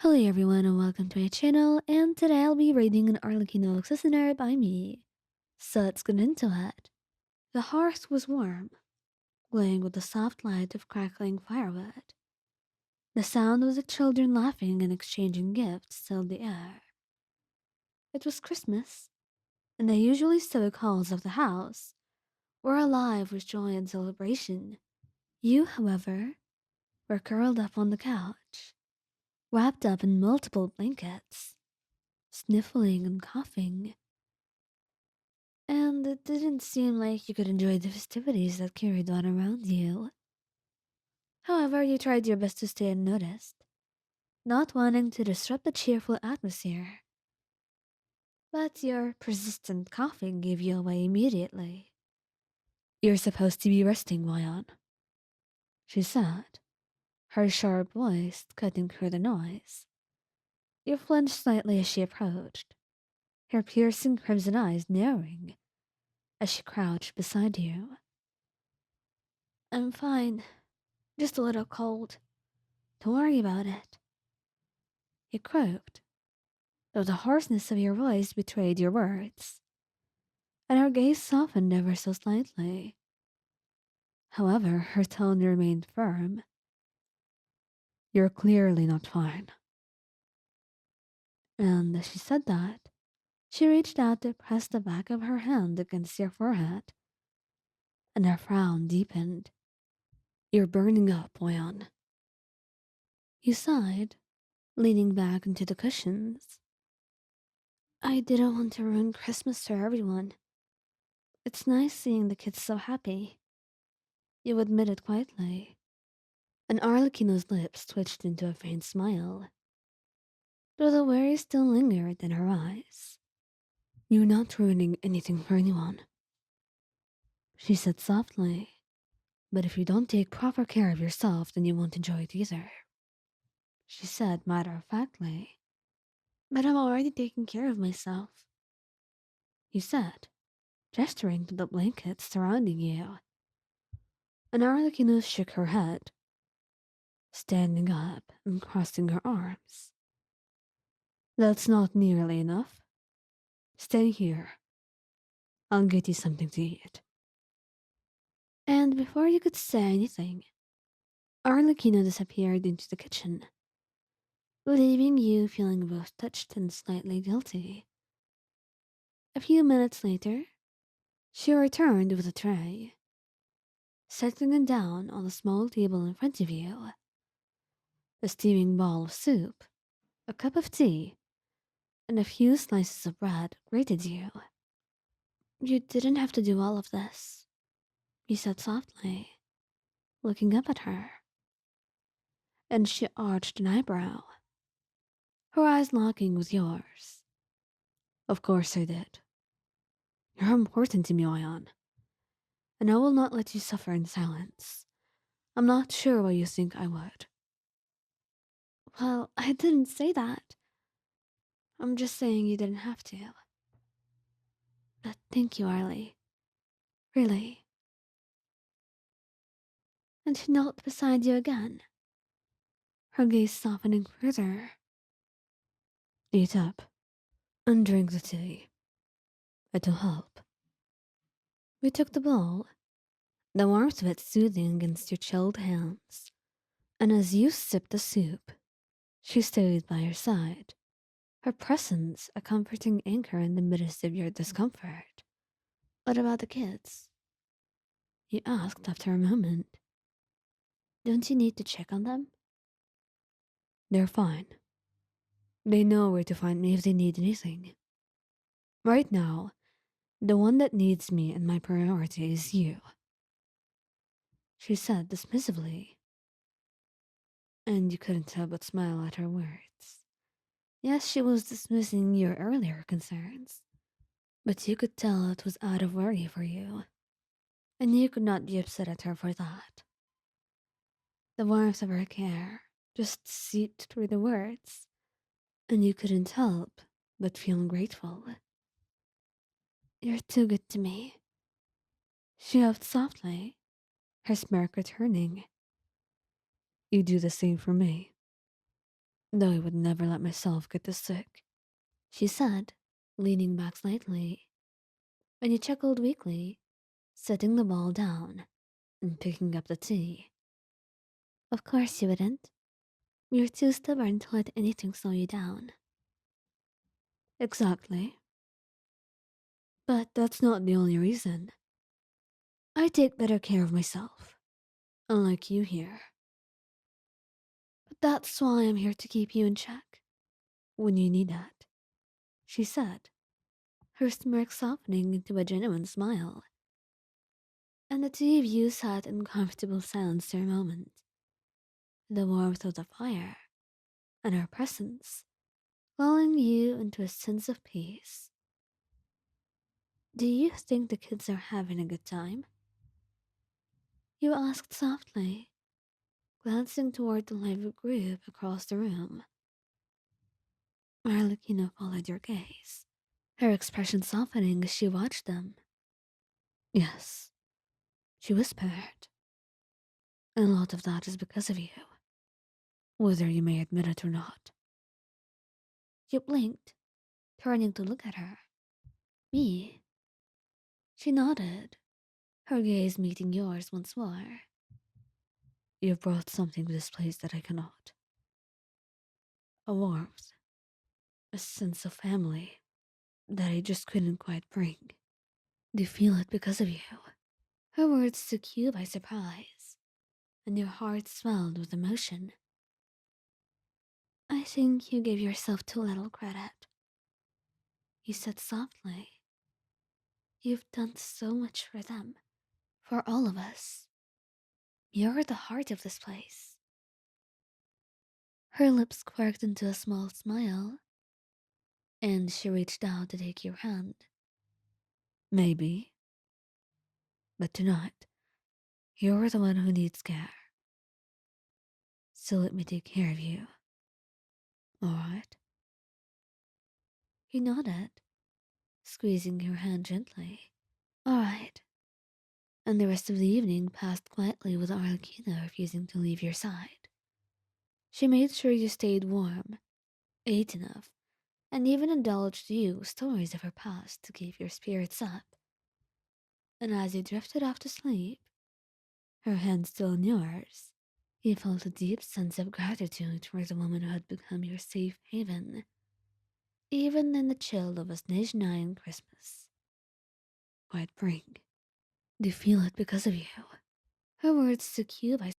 Hello everyone and welcome to my channel, and today I'll be reading an Arlecchino listener by me. So let's get into it. The hearth was warm, glowing with the soft light of crackling firewood. The sound of the children laughing and exchanging gifts filled the air. It was Christmas, and the usually stoic halls of the house were alive with joy and celebration. You, however, were curled up on the couch, wrapped up in multiple blankets, sniffling and coughing. And it didn't seem like you could enjoy the festivities that carried on around you. However, you tried your best to stay unnoticed, not wanting to disrupt the cheerful atmosphere. But your persistent coughing gave you away immediately. "You're supposed to be resting, Wayan," she said, her sharp voice cutting through the noise. You flinched slightly as she approached, her piercing crimson eyes narrowing as she crouched beside you. "I'm fine, just a little cold. Don't worry about it," he croaked, though the hoarseness of your voice betrayed your words, and her gaze softened ever so slightly. However, her tone remained firm. "You're clearly not fine." And as she said that, she reached out to press the back of her hand against your forehead, and her frown deepened. "You're burning up, Oyan." You sighed, leaning back into the cushions. "I didn't want to ruin Christmas for everyone. It's nice seeing the kids so happy," you admitted quietly, and Arlecchino's lips twitched into a faint smile, though the worry still lingered in her eyes. "You're not ruining anything for anyone," she said softly, "but if you don't take proper care of yourself, then you won't enjoy it either," she said matter-of-factly. "But I'm already taking care of myself," you said, gesturing to the blankets surrounding you, and Arlecchino shook her head, standing up and crossing her arms. "That's not nearly enough. Stay here. I'll get you something to eat." And before you could say anything, Arlecchino disappeared into the kitchen, leaving you feeling both touched and slightly guilty. A few minutes later, she returned with a tray, setting it down on a small table in front of you. A steaming bowl of soup, a cup of tea, and a few slices of bread greeted you. "You didn't have to do all of this," he said softly, looking up at her, and she arched an eyebrow, her eyes locking with yours. "Of course I did. You're important to me, Oyan, and I will not let you suffer in silence. I'm not sure why you think I would." "Well, I didn't say that. I'm just saying you didn't have to. But thank you, Arlie. Really." And she knelt beside you again, her gaze softening further. "Eat up and drink the tea. It'll help." We took the bowl, the warmth of it soothing against your chilled hands, and as you sipped the soup, she stayed by your side, her presence a comforting anchor in the midst of your discomfort. "What about the kids?" you asked after a moment. "Don't you need to check on them?" "They're fine. They know where to find me if they need anything. Right now, the one that needs me and my priority is you," she said dismissively, and you couldn't help but smile at her words. Yes, she was dismissing your earlier concerns, but you could tell it was out of worry for you, and you could not be upset at her for that. The warmth of her care just seeped through the words, and you couldn't help but feel grateful. "You're too good to me," she huffed softly, her smirk returning. "You do the same for me." though I would never let myself get this sick, she said, leaning back slightly, and he chuckled weakly, setting the ball down and picking up the tea. Of course you wouldn't. You're too stubborn to let anything slow you down. Exactly. But that's not the only reason. I take better care of myself, unlike you here. But that's why I'm here to keep you in check when you need that, she said, her smirk softening into a genuine smile. And the two of you sat in comfortable silence for a moment, the warmth of the fire and her presence lulling you into a sense of peace. Do you think the kids are having a good time? You asked softly, glancing toward the lively group across the room. Arlecchino followed your gaze, her expression softening as she watched them. Yes, she whispered, and a lot of that is because of you, whether you may admit it or not. You blinked, turning to look at her. Me? She nodded, her gaze meeting yours once more. You've brought something to this place that I cannot. A warmth, a sense of family that I just couldn't quite bring. Do you feel it because of you? Her words took you by surprise, and your heart swelled with emotion. I think you gave yourself too little credit, he said softly. You've done so much for them, for all of us. You're the heart of this place. Her lips quirked into a small smile, and she reached out to take your hand. Maybe, but tonight, you're the one who needs care. So let me take care of you. Alright? He nodded, squeezing your hand gently. Alright. And the rest of the evening passed quietly with Arlecchino refusing to leave your side. She made sure you stayed warm, ate enough, and even indulged you with stories of her past to keep your spirits up. And as you drifted off to sleep, her hand still in yours, you felt a deep sense of gratitude for the woman who had become your safe haven, even in the chill of a Snezhnine Christmas. Quite bring. Do you feel it because of you? Her words took you by